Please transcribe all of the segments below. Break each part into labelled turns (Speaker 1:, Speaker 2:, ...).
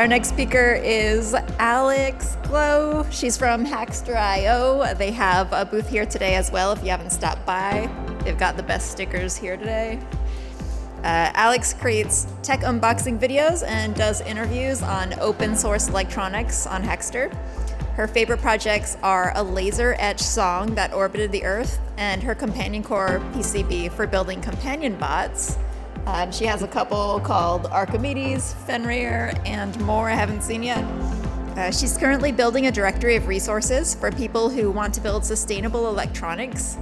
Speaker 1: Our next speaker is Alex Glow. She's from Hackster.io. They have a booth here today as well if you haven't stopped by. They've got the best stickers here today. Alex creates tech unboxing videos and does interviews on open source electronics on Hackster. Her favorite projects are a laser-etched song that orbited the Earth and her companion core PCB for building companion bots. She has a couple called Archimedes, Fenrir, and more I haven't seen yet. She's currently building a directory of resources for people who want to build sustainable electronics.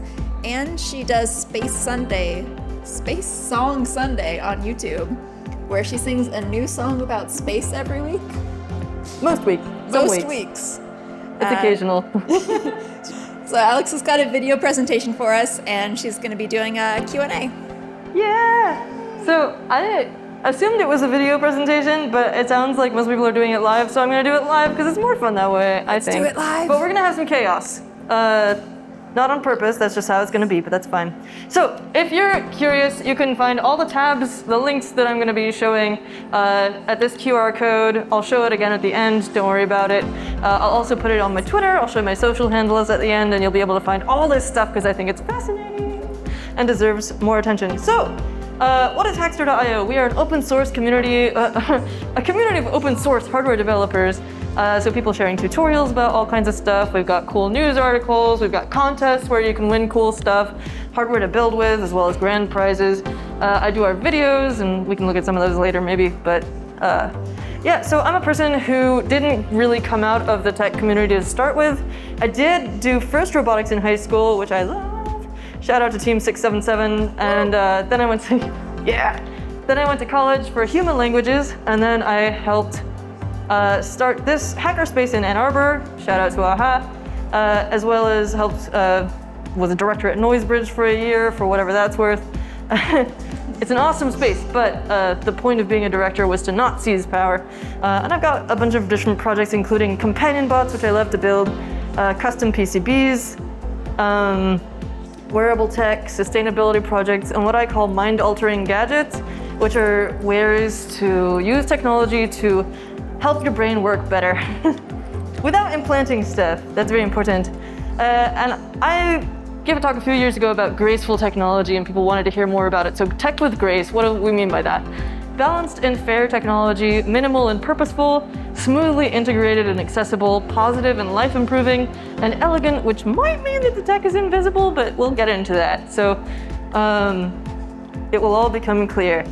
Speaker 1: And she does Space Song Sunday on YouTube, where she sings a new song about space every week.
Speaker 2: Most weeks.
Speaker 1: Most weeks.
Speaker 2: It's occasional.
Speaker 1: So Alex has got a video presentation for us, and she's going to be doing a Q&A.
Speaker 2: Yeah! So I assumed it was a video presentation, but it sounds like most people are doing it live, so I'm going to do it live because it's more fun that way, I think.
Speaker 1: Let's do it live.
Speaker 2: But we're going to have some chaos. Not on purpose, that's just how it's going to be, but that's fine. So if you're curious, you can find all the tabs, the links that I'm going to be showing at this QR code. I'll show it again at the end, don't worry about it. I'll also put it on my Twitter, I'll show my social handles at the end, and you'll be able to find all this stuff because I think it's fascinating and deserves more attention. So, what is Hackster.io? We are an open source community, a community of open source hardware developers. So people sharing tutorials about all kinds of stuff. We've got cool news articles. We've got contests where you can win cool stuff, hardware to build with, as well as grand prizes. I do our videos, and we can look at some of those later maybe. But yeah, so I'm a person who didn't really come out of the tech community to start with. I did do first robotics in high school, which I love. Shout out to Team 677. And then I went to, then I went to college for human languages, and then I helped start this hackerspace in Ann Arbor, shout out to AHA, as well as helped, was a director at Noisebridge for a year, for whatever that's worth. It's an awesome space, but the point of being a director was to not seize power. And I've got a bunch of different projects, including companion bots, which I love to build, custom PCBs, wearable tech, sustainability projects, and what I call mind-altering gadgets, which are ways to use technology to help your brain work better without implanting stuff. That's very important. And I gave a talk a few years ago about graceful technology, and people wanted to hear more about it. So tech with grace, what do we mean by that? Balanced and fair technology, minimal and purposeful, smoothly integrated and accessible, positive and life-improving, and elegant, which might mean that the tech is invisible, but we'll get into that. So it will all become clear.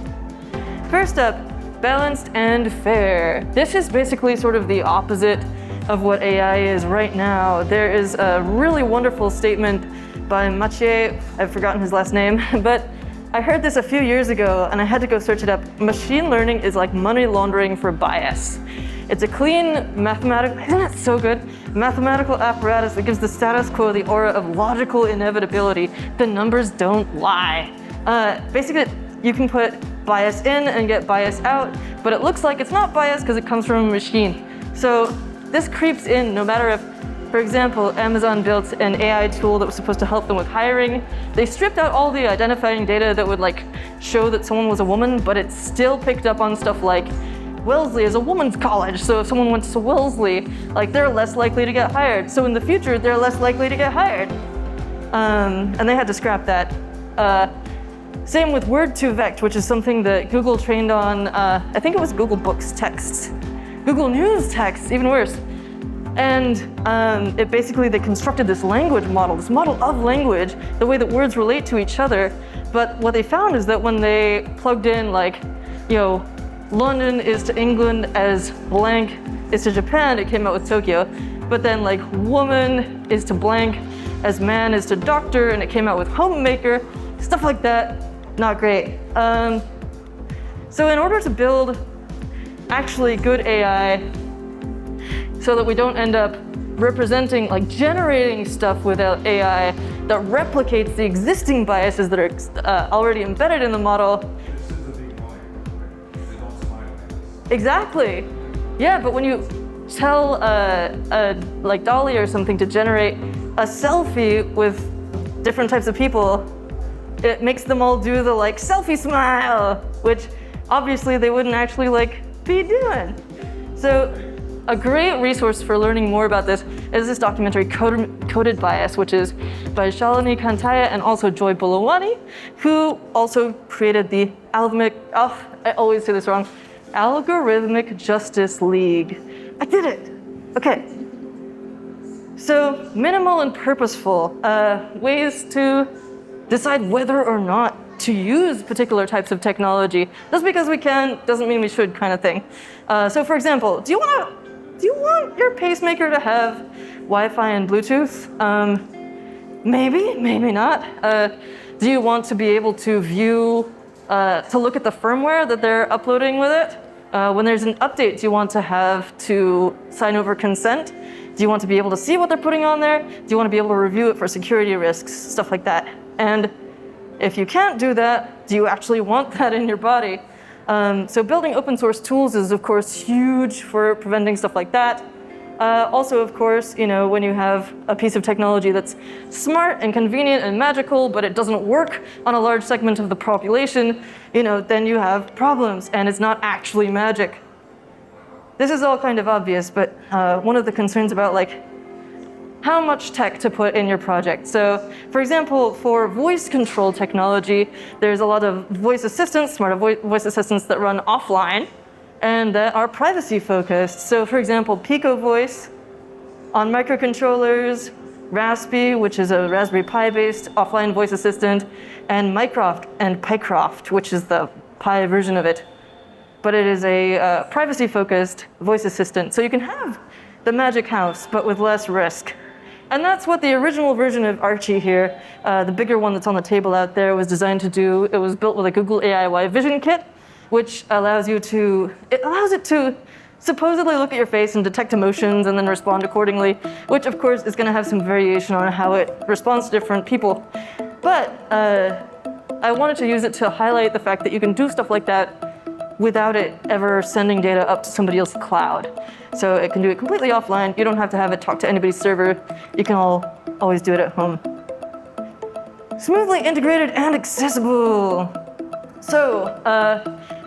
Speaker 2: First up, balanced and fair. This is basically sort of the opposite of what AI is right now. There is a really wonderful statement by Mathieu, I've forgotten his last name, but I heard this a few years ago and I had to go search it up. Machine learning is like money laundering for bias. It's a clean mathematical, isn't that so good? Mathematical apparatus that gives the status quo the aura of logical inevitability. The numbers don't lie. Basically, you can put bias in and get bias out, but it looks like it's not bias because it comes from a machine. So this creeps in no matter if, for example, Amazon built an AI tool that was supposed to help them with hiring. They stripped out all the identifying data that would like show that someone was a woman, but it still picked up on stuff like Wellesley is a woman's college, so if someone went to Wellesley, like they're less likely to get hired. So in the future, they're less likely to get hired. And they had to scrap that. Same with Word2Vect, which is something that Google trained on, I think it was Google Books texts. Google News texts, even worse. And it basically, they constructed this language model, this model of language, the way that words relate to each other. But what they found is that when they plugged in like, London is to England as blank is to Japan, it came out with Tokyo. But then like woman is to blank as man is to doctor, and it came out with homemaker, stuff like that. Not great. So in order to build actually good AI, so that we don't end up representing, like generating stuff without AI that replicates the existing biases that are already embedded in the model. Exactly. Yeah, but when you tell like DALL-E or something to generate a selfie with different types of people, it makes them all do the like selfie smile, which obviously they wouldn't actually like be doing. So a great resource for learning more about this is this documentary Coded Bias, which is by Shalini Kantaya and also Joy Bulawani, who also created the I always say this wrong, Algorithmic Justice League. I did it. Okay. So minimal and purposeful ways to decide whether or not to use particular types of technology. Just because we can doesn't mean we should, kind of thing. So for example, do you want your pacemaker to have Wi-Fi and Bluetooth? Maybe, maybe not. Do you want to be able to view, to look at the firmware that they're uploading with it? When there's an update, do you want to have to sign over consent? Do you want to be able to see what they're putting on there? Do you want to be able to review it for security risks, stuff like that? And if you can't do that, do you actually want that in your body? So building open source tools is, of course, huge for preventing stuff like that. Also, of course, when you have a piece of technology that's smart and convenient and magical, but it doesn't work on a large segment of the population, then you have problems, and it's not actually magic. This is all kind of obvious, but one of the concerns about how much tech to put in your project. So, for example, for voice control technology, there's a lot of voice assistants, smart voice assistants that run offline and that are privacy focused. So, for example, Pico Voice on microcontrollers, Raspy, which is a Raspberry Pi based offline voice assistant, and Mycroft and Pycroft, which is the Pi version of it. But it is a privacy focused voice assistant. So you can have the magic house, but with less risk. And that's what the original version of Archie here, the bigger one that's on the table out there, was designed to do. It was built with a Google AI Vision Kit, which allows it to supposedly look at your face and detect emotions and then respond accordingly, which of course is going to have some variation on how it responds to different people. But I wanted to use it to highlight the fact that you can do stuff like that without it ever sending data up to somebody else's cloud. So it can do it completely offline. You don't have to have it talk to anybody's server. You can always do it at home. Smoothly integrated and accessible. So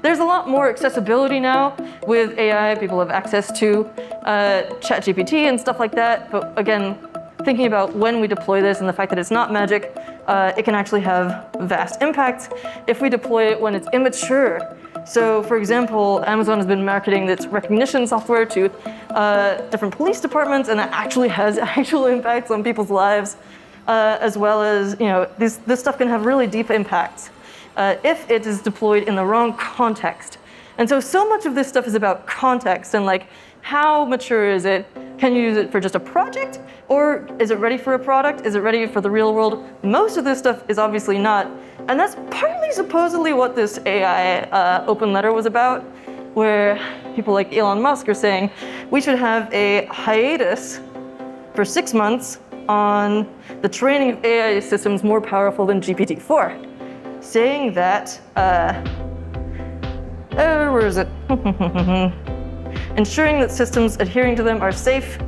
Speaker 2: there's a lot more accessibility now with AI. People have access to ChatGPT and stuff like that. But again, thinking about when we deploy this and the fact that it's not magic, it can actually have vast impacts if we deploy it when it's immature. So, for example, Amazon has been marketing its recognition software to different police departments, and that actually has actual impacts on people's lives, as well as, this stuff can have really deep impacts if it is deployed in the wrong context. And so much of this stuff is about context and how mature is it? Can you use it for just a project? Or is it ready for a product? Is it ready for the real world? Most of this stuff is obviously not. And that's partly supposedly what this AI open letter was about, where people like Elon Musk are saying we should have a hiatus for 6 months on the training of AI systems more powerful than GPT-4. Saying that, where is it? Ensuring that systems adhering to them are safe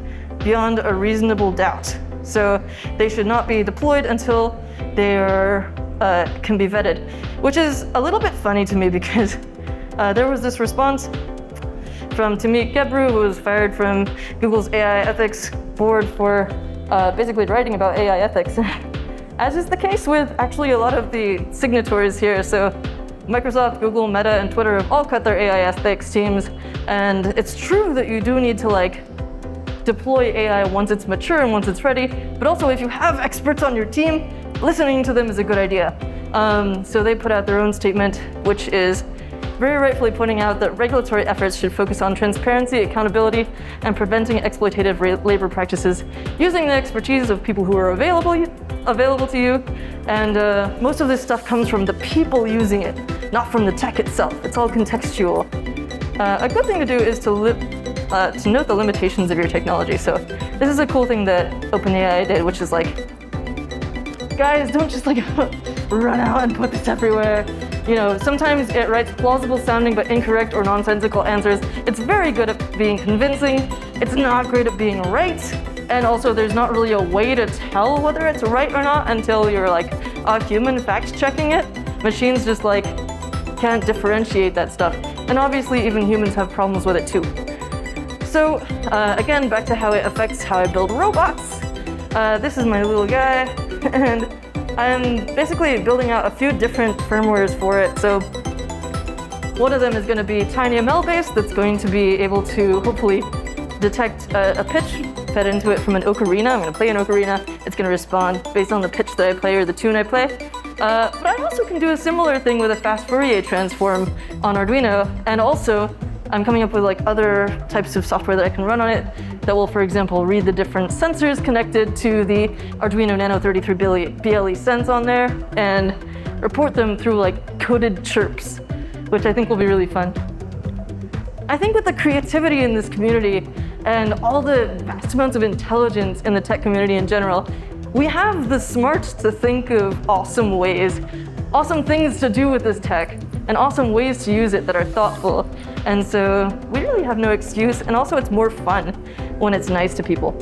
Speaker 2: beyond a reasonable doubt. So they should not be deployed until they can be vetted, which is a little bit funny to me because there was this response from Timik Gebru, who was fired from Google's AI ethics board for basically writing about AI ethics, as is the case with actually a lot of the signatories here. So Microsoft, Google, Meta, and Twitter have all cut their AI ethics teams, and it's true that you do need to deploy AI once it's mature and once it's ready, but also if you have experts on your team, listening to them is a good idea. So they put out their own statement, which is very rightfully pointing out that regulatory efforts should focus on transparency, accountability, and preventing exploitative labor practices using the expertise of people who are available to you. And most of this stuff comes from the people using it, not from the tech itself. It's all contextual. A good thing to do is to note the limitations of your technology. So this is a cool thing that OpenAI did, which is guys, don't just run out and put this everywhere. Sometimes it writes plausible sounding but incorrect or nonsensical answers. It's very good at being convincing. It's not great at being right. And also there's not really a way to tell whether it's right or not until you're a human fact checking it. Machines just can't differentiate that stuff. And obviously even humans have problems with it too. So again, back to how it affects how I build robots. This is my little guy, and I'm basically building out a few different firmwares for it. So one of them is going to be TinyML based, that's going to be able to hopefully detect a pitch fed into it from an ocarina. I'm going to play an ocarina. It's going to respond based on the pitch that I play or the tune I play. But I also can do a similar thing with a fast Fourier transform on Arduino. And also, I'm coming up with like other types of software that I can run on it that will, for example, read the different sensors connected to the Arduino Nano 33 BLE Sense on there and report them through like coded chirps, which I think will be really fun. I think with the creativity in this community and all the vast amounts of intelligence in the tech community in general, we have the smarts to think of awesome ways, awesome things to do with this tech, and awesome ways to use it that are thoughtful. And so we really have no excuse, and also it's more fun when it's nice to people.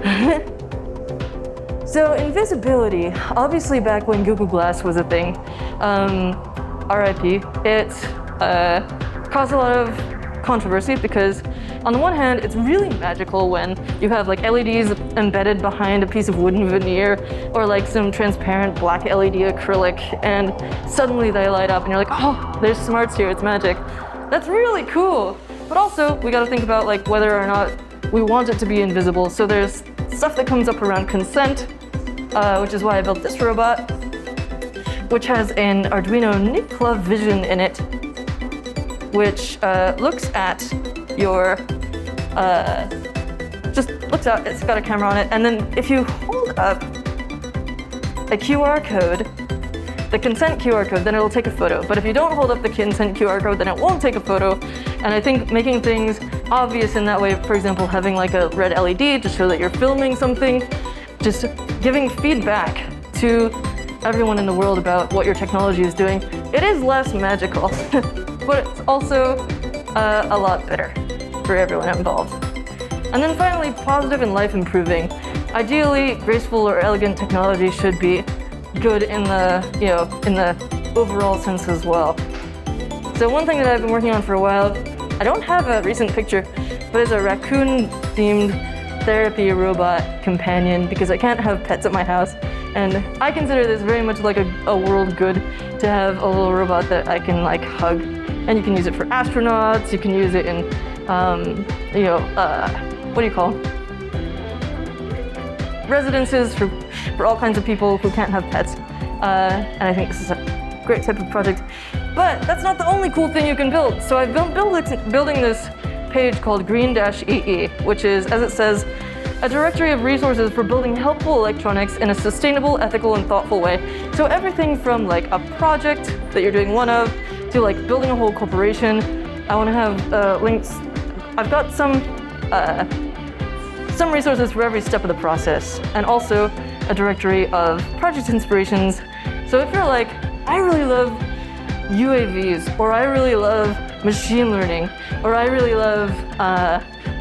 Speaker 2: So invisibility, obviously back when Google Glass was a thing, RIP, it caused a lot of controversy because on the one hand, it's really magical when you have like LEDs embedded behind a piece of wooden veneer or like some transparent black LED acrylic, and suddenly they light up and you're like, oh, there's smarts here, it's magic. That's really cool. But also, we gotta think about like whether or not we want it to be invisible. So there's stuff that comes up around consent, which is why I built this robot, which has an Arduino Nikla Vision in it, which looks at your, just looks out, it's got a camera on it, and then if you hold up a QR code, the consent QR code, then it'll take a photo. But if you don't hold up the consent QR code, then it won't take a photo. And I think making things obvious in that way, for example, having like a red LED to show that you're filming something, just giving feedback to everyone in the world about what your technology is doing, it is less magical, but it's also a lot better for everyone involved. And then finally, positive and life improving. Ideally, graceful or elegant technology should be good in the, in the overall sense as well. So one thing that I've been working on for a while, I don't have a recent picture, but it's a raccoon-themed therapy robot companion because I can't have pets at my house. And I consider this very much like a world good to have a little robot that I can like hug. And you can use it for astronauts, you can use it in, what do you call them? Residences for all kinds of people who can't have pets. And I think this is a great type of project. But that's not the only cool thing you can build. So I've been building this page called green-EE, which is, as it says, a directory of resources for building helpful electronics in a sustainable, ethical, and thoughtful way. So everything from like a project that you're doing one of, to like building a whole corporation. I want to have links. I've got some resources for every step of the process, and also a directory of project inspirations. So if you're like, I really love UAVs, or I really love machine learning, or I really love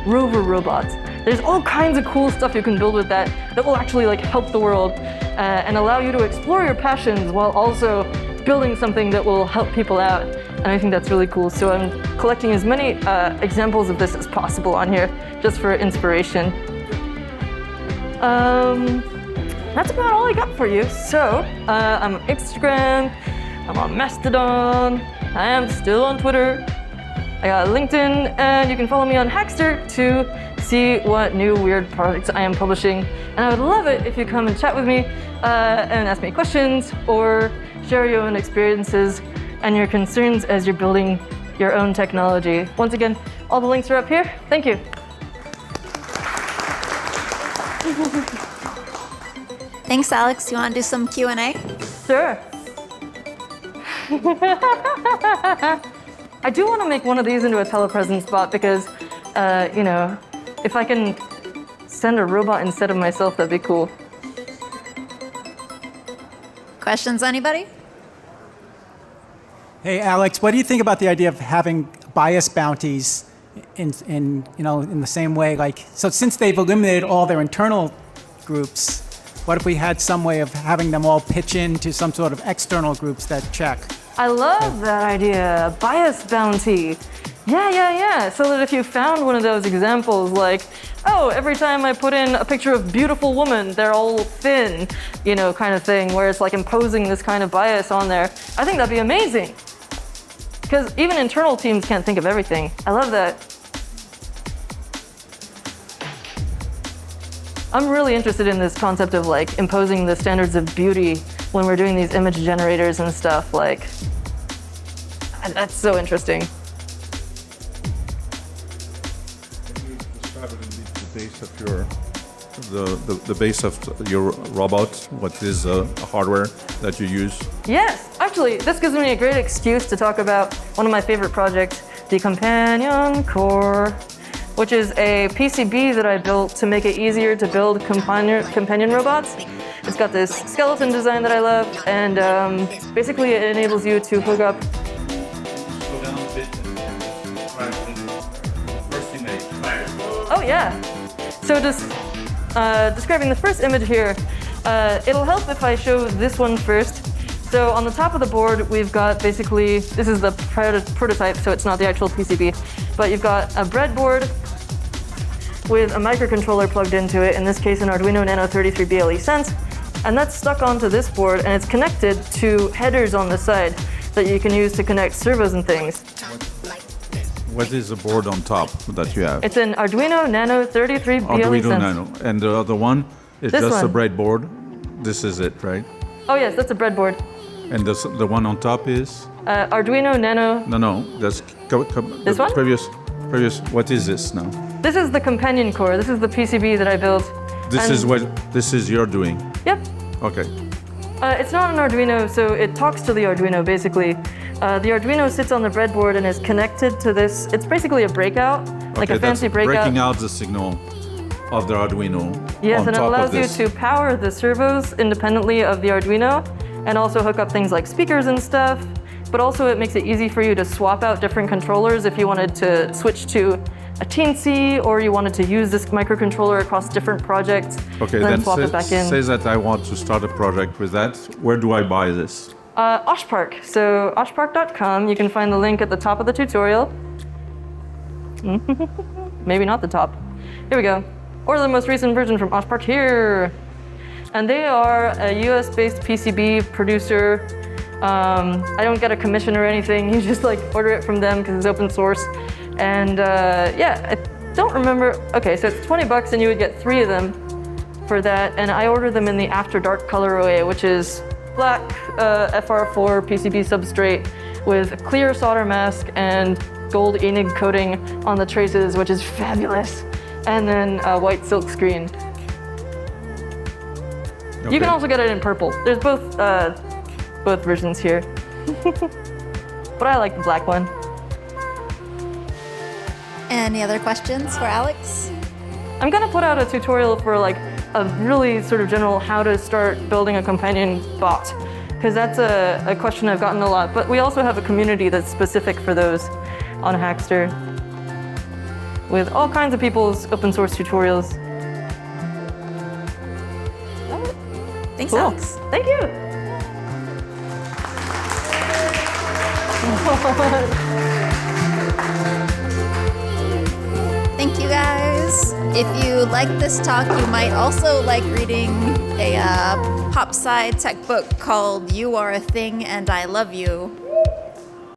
Speaker 2: rover robots, there's all kinds of cool stuff you can build with that will actually like help the world and allow you to explore your passions while also building something that will help people out. And I think that's really cool. So I'm collecting as many examples of this as possible on here just for inspiration. That's about all I got for you. So I'm on Instagram, I'm on Mastodon, I am still on Twitter, I got LinkedIn, and you can follow me on Hackster to see what new weird projects I am publishing. And I would love it if you come and chat with me and ask me questions or share your own experiences and your concerns as you're building your own technology. Once again, all the links are up here. Thank you.
Speaker 1: Thanks, Alex. You want to do some Q&A?
Speaker 2: Sure. I do want to make one of these into a telepresence bot because, if I can send a robot instead of myself, that'd be cool.
Speaker 1: Questions, anybody?
Speaker 3: Hey, Alex, what do you think about the idea of having bias bounties in the same way? Like, so since they've eliminated all their internal groups, what if we had some way of having them all pitch into some sort of external groups that check?
Speaker 2: I love that idea, bias bounty. Yeah. So that if you found one of those examples, like, oh, every time I put in a picture of beautiful woman, they're all thin, you know, kind of thing, where it's like imposing this kind of bias on there, I think that'd be amazing. Because even internal teams can't think of everything. I love that. I'm really interested in this concept of like imposing the standards of beauty when we're doing these image generators and stuff. Like, that's so interesting.
Speaker 4: The base of your robot, what is hardware that you use?
Speaker 2: Yes, actually, this gives me a great excuse to talk about one of my favorite projects, the Companion Core, which is a PCB that I built to make it easier to build companion robots. It's got this skeleton design that I love, and basically it enables you to hook up.
Speaker 4: Slow down a bit and describe the first image.
Speaker 2: Oh yeah. So just describing the first image here, it'll help if I show this one first. So on the top of the board, we've got basically, this is the prototype, so it's not the actual PCB, but you've got a breadboard with a microcontroller plugged into it, in this case an Arduino Nano 33BLE Sense, and that's stuck onto this board, and it's connected to headers on the side that you can use to connect servos and things.
Speaker 4: What is the board on top that you have?
Speaker 2: It's an Arduino Nano 33BLE
Speaker 4: Arduino
Speaker 2: Sense.
Speaker 4: Nano. And the other one is
Speaker 2: This
Speaker 4: just a
Speaker 2: one.
Speaker 4: breadboard. This is it, right?
Speaker 2: Oh yes, that's a breadboard.
Speaker 4: And the one on top is?
Speaker 2: Arduino Nano.
Speaker 4: No. That's
Speaker 2: This one?
Speaker 4: Previous. What is this now?
Speaker 2: This is the Companion Core. This is the PCB that I built.
Speaker 4: This is you're doing.
Speaker 2: Yep.
Speaker 4: Okay.
Speaker 2: It's not an Arduino, so it talks to the Arduino basically. The Arduino sits on the breadboard and is connected to this. It's basically a breakout, like
Speaker 4: Okay,
Speaker 2: a fancy
Speaker 4: that's
Speaker 2: breakout.
Speaker 4: breaking out the signal of the Arduino.
Speaker 2: Yes,
Speaker 4: on
Speaker 2: and it
Speaker 4: top of
Speaker 2: allows you
Speaker 4: this.
Speaker 2: to power the servos independently of the Arduino, and also hook up things like speakers and stuff. But also it makes it easy for you to swap out different controllers if you wanted to switch to a Teensy, or you wanted to use this microcontroller across different projects,
Speaker 4: Okay,
Speaker 2: and then
Speaker 4: then
Speaker 2: swap it back in.
Speaker 4: say that I want to start a project with that. Where do I buy this?
Speaker 2: Oshpark. So oshpark.com. You can find the link at the top of the tutorial. Maybe not the top. Here we go. Or the most recent version from Oshpark here. And they are a US-based PCB producer. I don't get a commission or anything. You just like order it from them because it's open source. And yeah, I don't remember. Okay, so it's $20 and you would get 3 of them for that. And I ordered them in the After Dark colorway, which is black FR4 PCB substrate with a clear solder mask and gold Enig coating on the traces, which is fabulous. And then a white silk screen.
Speaker 4: Okay.
Speaker 2: You can also get it in purple. There's both versions here. But I like the black one.
Speaker 1: Any other questions for Alex?
Speaker 2: I'm gonna put out a tutorial for like a really sort of general how to start building a companion bot, because that's a question I've gotten a lot. But we also have a community that's specific for those on Hackster with all kinds of people's open source tutorials.
Speaker 1: Thanks,
Speaker 2: Cool.
Speaker 1: Alex.
Speaker 2: Thank you.
Speaker 1: Thank you, guys. If you like this talk, you might also like reading a pop sci tech book called You Are a Thing and I Love You.